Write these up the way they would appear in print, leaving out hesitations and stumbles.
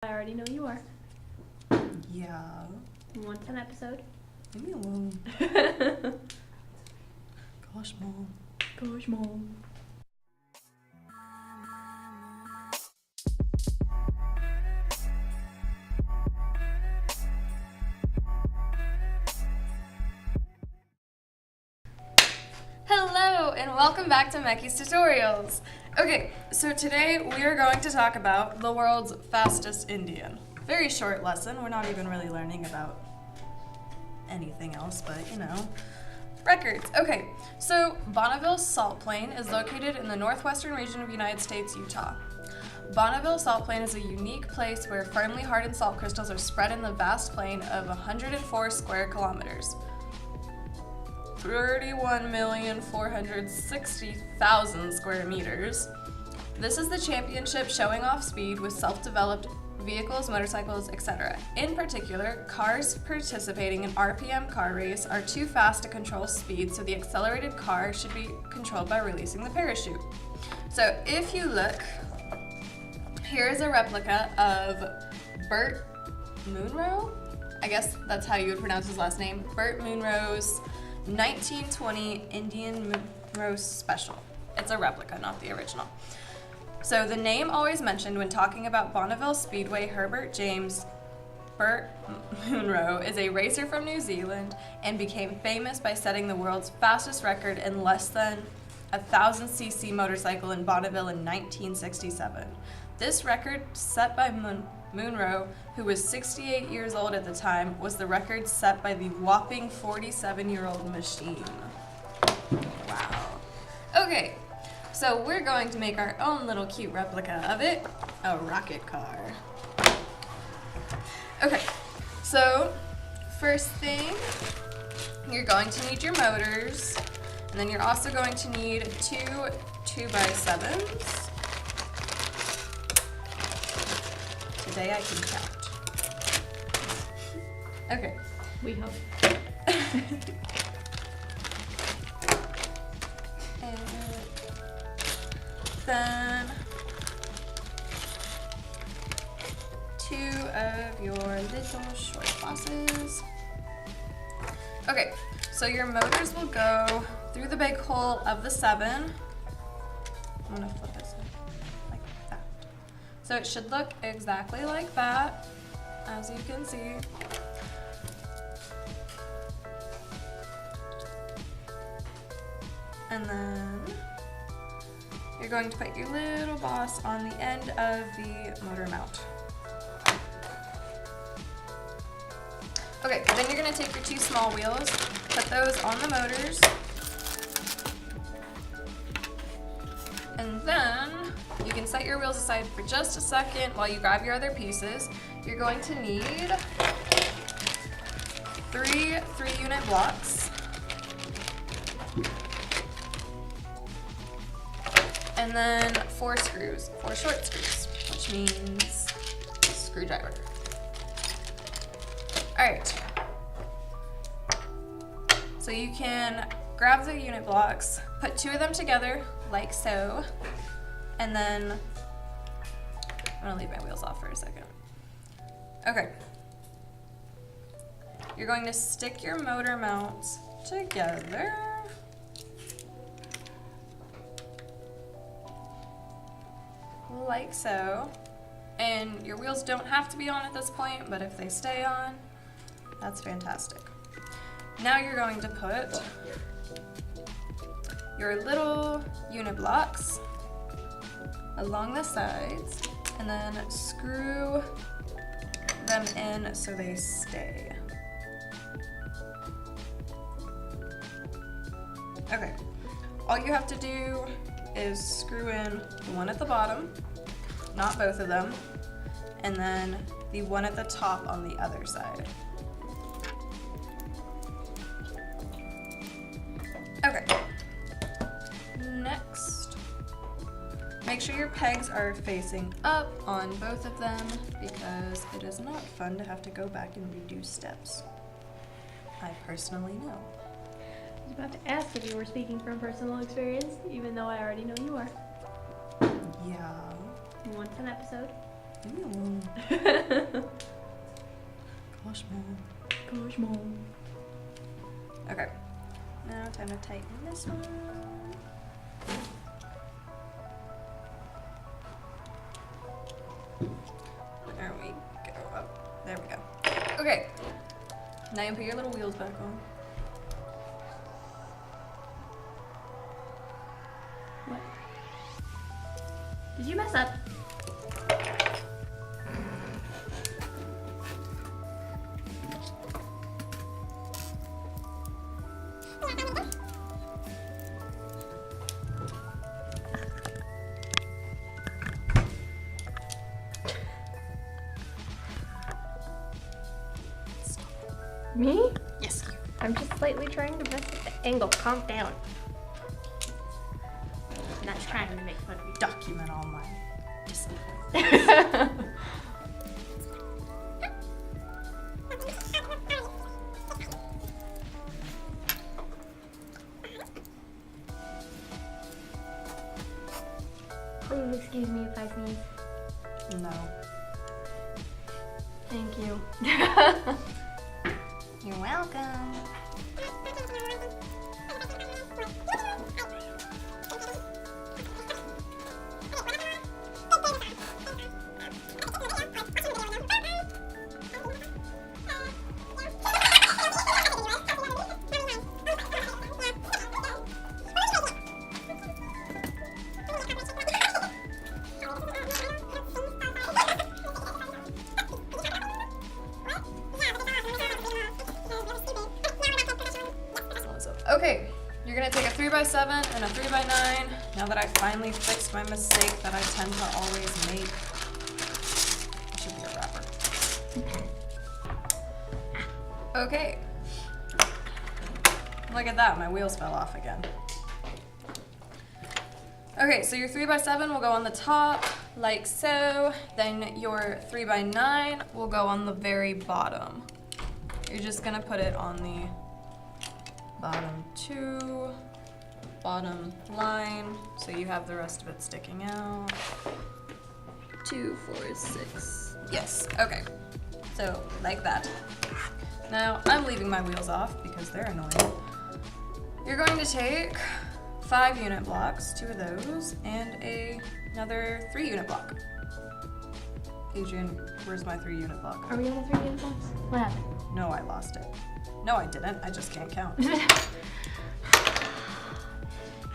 I already know you are. Yeah. Once an episode. Leave me alone. Gosh, Mom. Gosh, Mom. Hello and welcome back to Meki's Tutorials. Okay, so today we are going to talk about the world's fastest Indian. Very short lesson. We're not even really learning about anything else, but you know, records. Okay, so Bonneville Salt Plain is located in the northwestern region of the United States, Utah. Bonneville Salt Plain is a unique place where firmly hardened salt crystals are spread in the vast plain of 104 square kilometers. 31,460,000 square meters. This is the championship showing off speed with self-developed vehicles, motorcycles, etc. In particular, cars participating in RPM car race are too fast to control speed, so the accelerated car should be controlled by releasing the parachute. So if you look, here is a replica of Burt Munro. I guess that's how you would pronounce his last name. Burt Munro's 1920 Indian Munro Special. It's a replica, not the original. So the name always mentioned when talking about Bonneville Speedway, Herbert James Burt Munro is a racer from New Zealand and became famous by setting the world's fastest record in less than 1,000cc motorcycle in Bonneville in 1967. This record, set by Munro, who was 68 years old at the time, was the record set by the whopping 47-year-old machine. Wow. Okay, so we're going to make our own little cute replica of it, a rocket car. Okay, so first thing, you're going to need your motors, and then you're also going to need two 2x7s. Today I can count. Okay. We hope. And then 2 of your little short bosses. Okay, so your motors will go through the big hole of the 7. I'm gonna flip this like that. So it should look exactly like that, as you can see. And then you're going to put your little boss on the end of the motor mount. Okay, then you're gonna take your 2 small wheels, put those on the motors, and then you can set your wheels aside for just a second while you grab your other pieces. You're going to need 3 3-unit blocks, and then 4 screws, 4 short screws, which means screwdriver. All right, so you can grab the unit blocks, put 2 of them together like so, and then I'm gonna leave my wheels off for a second. Okay, you're going to stick your motor mounts together. Like so. And your wheels don't have to be on at this point, but if they stay on, that's fantastic. Now you're going to put your little unit blocks along the sides and then screw them in so they stay. Okay, all you have to do is screw in the one at the bottom, not both of them, and then the one at the top on the other side. Okay, next, make sure your pegs are facing up on both of them because it is not fun to have to go back and redo steps. I personally know. I was about to ask if you were speaking from personal experience, even though I already know you are. Yeah. Once an episode. Leave me alone. Gosh, Mom. Gosh, Mom. Okay. Now time to tighten this one. There we go. Up. There we go. Okay. Now you put your little wheels back on. What? Did you mess up? Me? Yes. I'm just slightly trying to mess with the angle. Calm down. I'm not trying to make fun of you. Document all my disappointment. Please excuse me if I sneeze. No. Thank you. You're welcome. Okay, you're gonna take a 3x7 and a 3x9. Now that I finally fixed my mistake that I tend to always make. It should be a wrapper. Okay. Look at that, my wheels fell off again. Okay, so your 3x7 will go on the top, like so. Then your 3x9 will go on the very bottom. You're just gonna put it on the bottom two, bottom line, so you have the rest of it sticking out. 2, 4, 6. Yes, okay. So, like that. Now, I'm leaving my wheels off because they're annoying. You're going to take 5 unit blocks, 2 of those, and another 3 unit block. Adrian, where's my 3 unit block? Are we on the 3 unit blocks? What happened? No, I lost it. No, I didn't. I just can't count.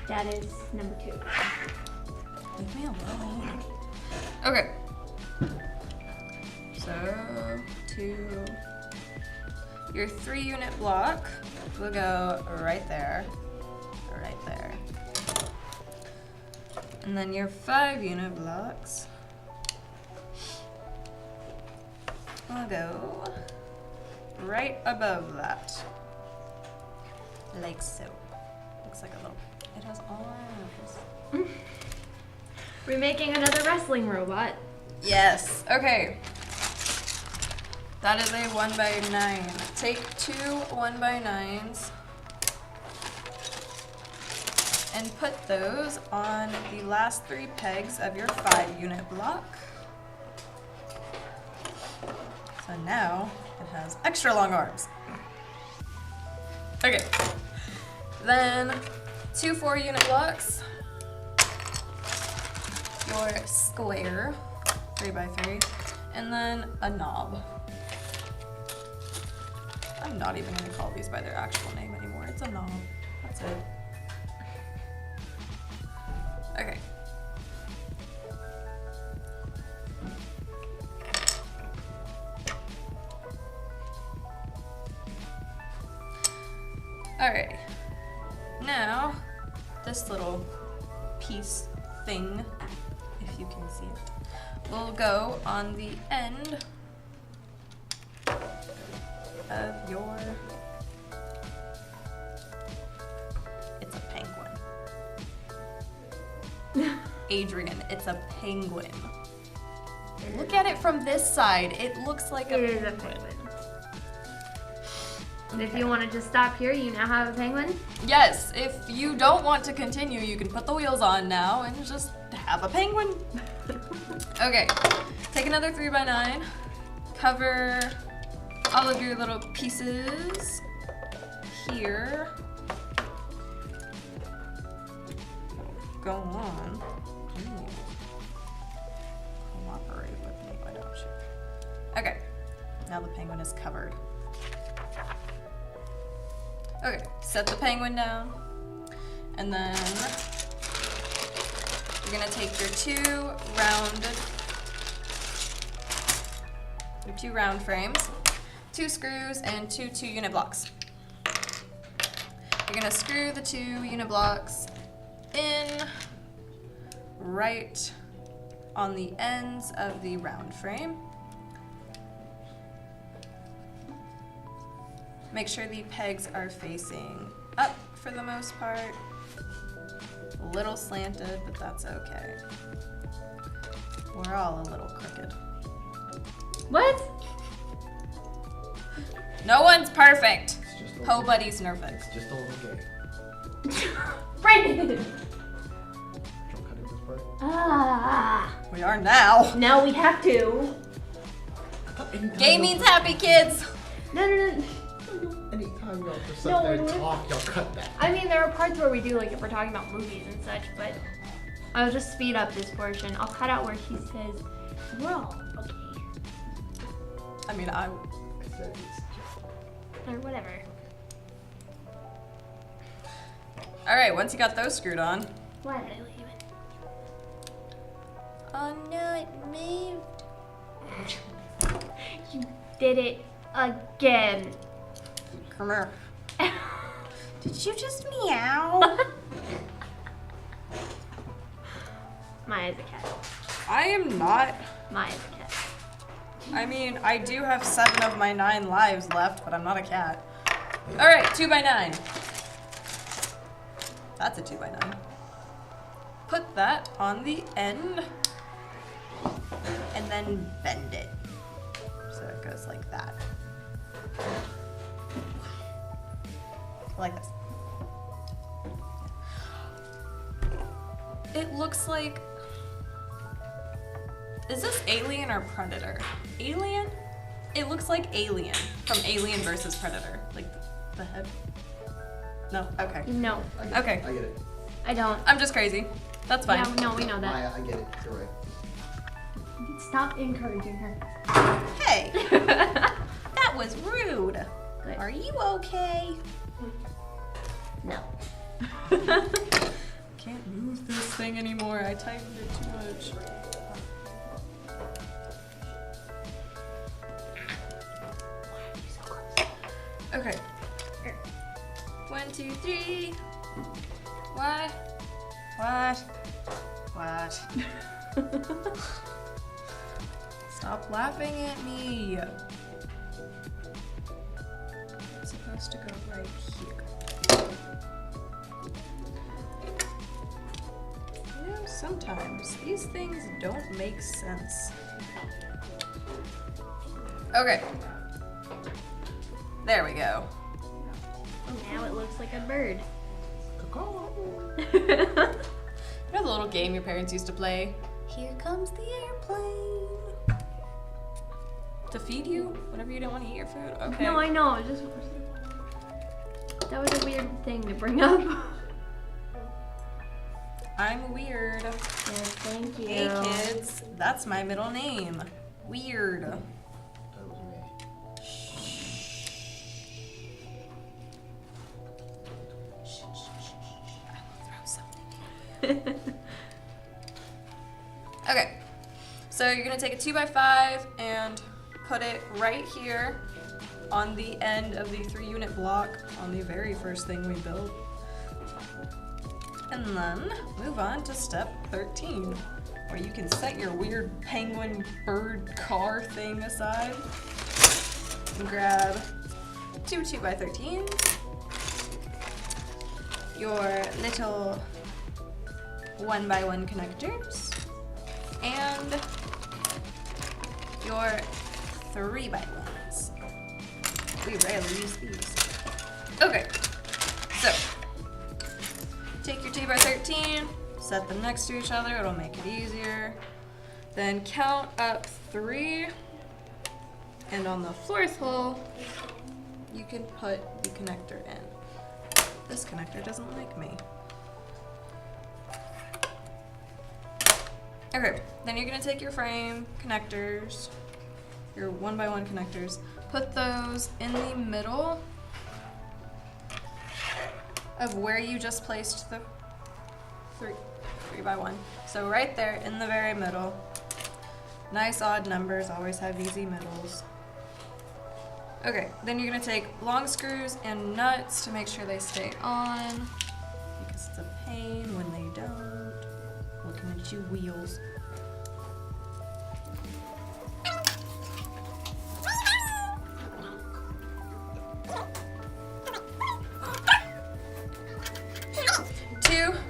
That is number 2. Leave me alone. Okay. So, 2. Your 3 unit block will go right there. Right there. And then your 5 unit blocks will go right above that. Like so. Looks like a little, it has arms. We're making another wrestling robot. Yes, okay. That is a 1x9. Take 2 1x9s and put those on the last 3 pegs of your 5 unit block. So now it has extra long arms. Okay. Then 2 4 unit blocks. Your square, 3x3, and then a knob. I'm not even gonna call these by their actual name anymore. It's a knob. That's it. Okay. Alright. Now, this little piece thing, if you can see it, will go on the end of your, it's a penguin. Adrian, it's a penguin. Look at it from this side. It looks like a It is a penguin. penguin. And if you want to just stop here, you now have a penguin? Yes, if you don't want to continue, you can put the wheels on now and just have a penguin. Okay, take another 3x9, cover all of your little pieces here. Go on. Ooh. Cooperate with me, why don't you? Okay, now the penguin is covered. Okay, set the penguin down, and then you're gonna take your two round frames, 2 screws, and 2 2-unit blocks. You're gonna screw the 2 unit blocks in right on the ends of the round frame. Make sure the pegs are facing up for the most part. A little slanted, but that's okay. We're all a little crooked. What? No one's perfect. It's just a Ho little, buddy's nervous. it's just a little gay. Brandon! Don't cut it this part. Ah. We are now. Now we have to. Gay means happy, kids. No. Anytime y'all just sit No, there and we're- talk, y'all cut that. I mean, there are parts where we do, like, if we're talking about movies and such, but I'll just speed up this portion. I'll cut out where he says, we're all okay. I mean, I said it's Or whatever. all right, once you got those screwed on. Why did I leave it? Oh no, it moved. You did it again. Come here. Did you just meow? Maya's a cat. I am not. Maya's a cat. I mean, I do have 7 of my 9 lives left, but I'm not a cat. All right, 2x9. That's a 2x9. Put that on the end, and then bend it. So it goes like that. Like this. It looks like... Is this Alien or Predator? Alien? It looks like Alien from Alien versus Predator. Like the head. No? Okay. No, I get Okay. it. I get it. I don't. I'm just crazy. That's fine. Yeah, no, we know that. Maya, I get it. You're right. Stop encouraging her. Hey! That was rude. Good. Are you okay? No. Can't move this thing anymore. I tightened it too much. Okay. 1, 2, 3. What? Stop laughing at me. It's supposed to go right here. You know, sometimes these things don't make sense. Okay. There we go. Now it looks like a bird. You know the little game your parents used to play? Here comes the airplane. To feed you whenever you don't want to eat your food? Okay. No, I know. It's just that was a weird thing to bring up. I'm weird. Yes, thank you. Hey kids, that's my middle name. Weird. That was me. I will throw something. Okay, so you're gonna take a 2x5 and put it right here on the end of the 3-unit block on the very first thing we built. And then move on to step 13, where you can set your weird penguin bird car thing aside. And grab 2 2x13s, your little 1x1 connectors, and your 3x1s. We rarely use these. Okay, so take your 2x13, set them next to each other, it'll make it easier. Then count up 3, and on the 4th hole, you can put the connector in. This connector doesn't like me. Okay, then you're gonna take your frame connectors, your 1x1 connectors, put those in the middle of where you just placed the 3x1. So right there in the very middle. Nice odd numbers, always have easy middles. Okay, then you're gonna take long screws and nuts to make sure they stay on, because it's a pain when they don't. Looking at you wheels.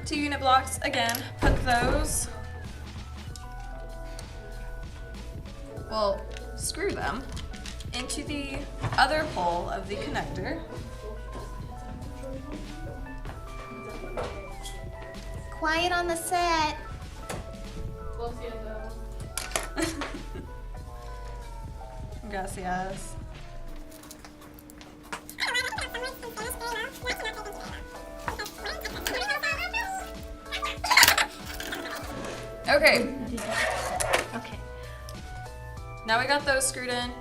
Two unit blocks again. Put those. Well, screw them into the other hole of the connector. Quiet on the set. Gracias. Okay, Okay. now we got those screwed in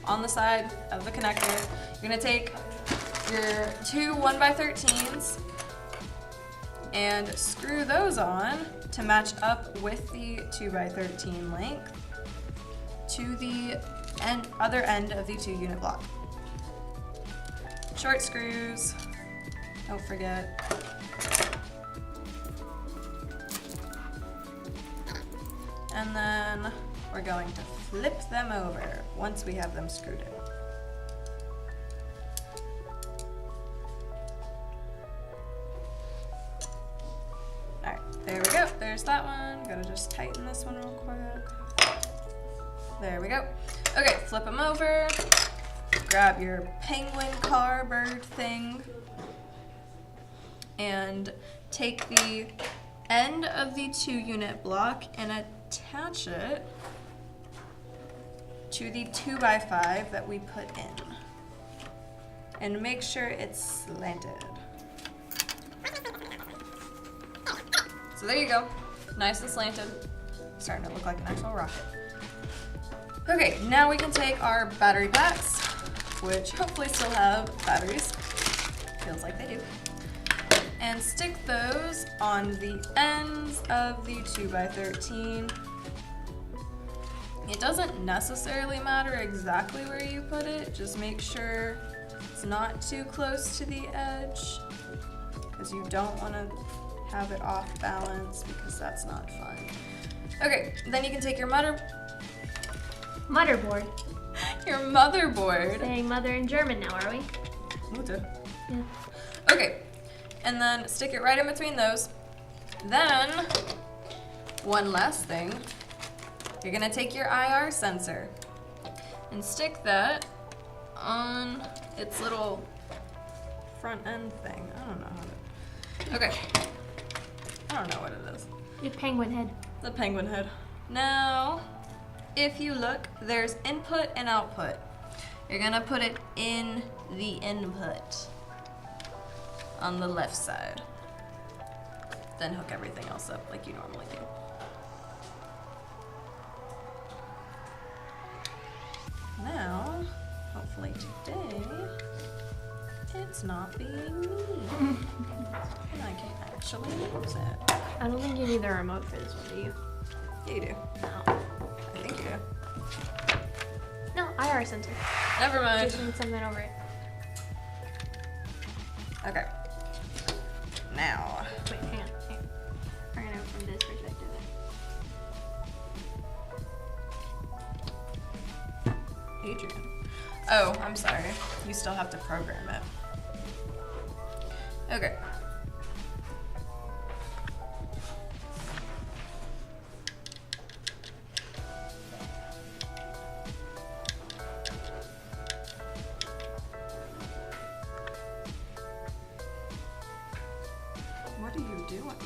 on the side of the connector. You're gonna take your 2 1x13s and screw those on to match up with the 2x13 length to the other end of the 2 unit block. Short screws, don't forget. And then we're going to flip them over once we have them screwed in. Alright, there we go. There's that one. Gotta just tighten this one real quick. There we go. Okay, flip them over. Grab your penguin car bird thing. And take the end of the 2 unit block and attach it to the 2x5 that we put in. And make sure it's slanted. So there you go. Nice and slanted. Starting to look like an actual rocket. Okay, now we can take our battery packs, which hopefully still have batteries. Feels like they do. And stick those on the ends of the 2x13. It doesn't necessarily matter exactly where you put it, just make sure it's not too close to the edge, because you don't want to have it off balance, because that's not fun. Okay, then you can take your Motherboard. your motherboard. Saying mother in German now, are we? Mutter. Yeah. Okay, and then stick it right in between those. Then, one last thing, you're gonna take your IR sensor and stick that on its little front end thing. I don't know how to, okay. I don't know what it is. Your penguin head. The penguin head. Now, if you look, there's input and output. You're gonna put it in the input on the left side. Then hook everything else up like you normally do. Now, hopefully today, it's not being mean. And I can actually use it. I don't think you need the remote for this one, do you? Yeah, you do. No. I think you do. No, IR sensor. Never mind. Just need something over it. Okay. Now. Wait, hang on. We're gonna go from this perspective. Adrian. Oh, I'm sorry. You still have to program it. Okay. What are you doing?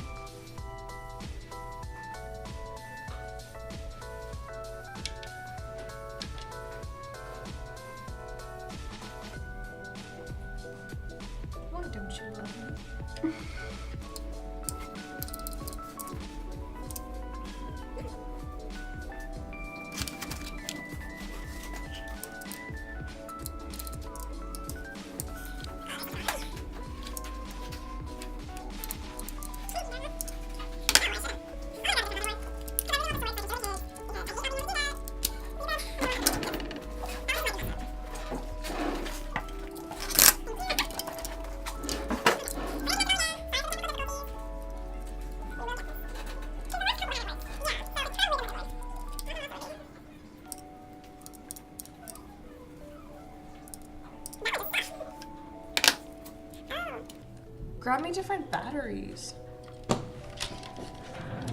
Grab me different batteries.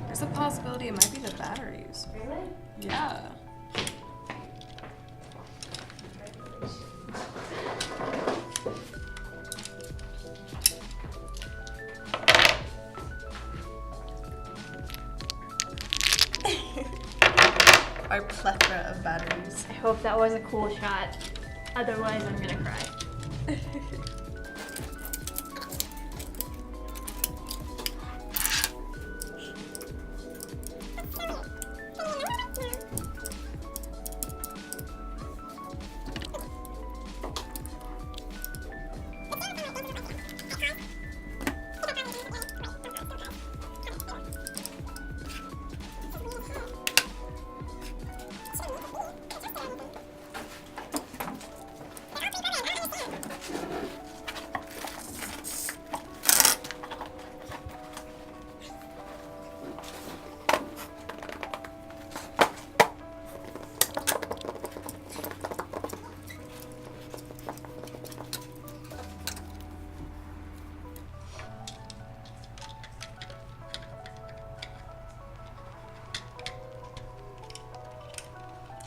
There's a possibility it might be the batteries. Really? Yeah. Our plethora of batteries. I hope that was a cool shot. Otherwise, I'm gonna cry.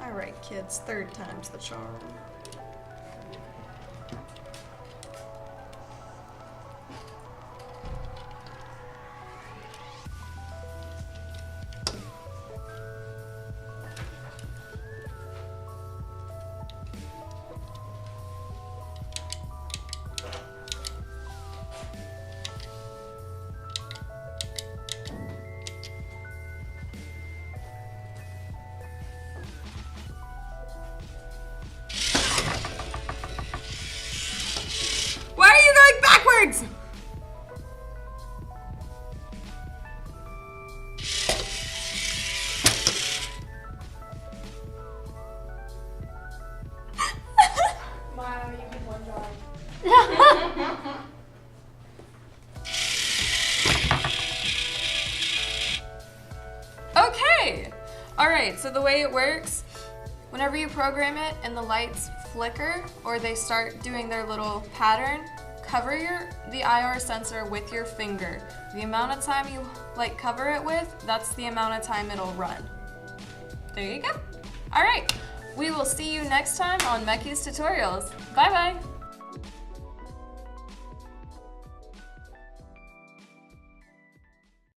All right, kids, third time's the charm. Why are you going backwards? Wow, you did one job. Okay. All right, so the way it works, whenever you program it and the lights flicker or they start doing their little pattern, cover the IR sensor with your finger. The amount of time you cover it with, that's the amount of time it'll run. There you go. All right, we will see you next time on Meki's Tutorials. Bye-bye.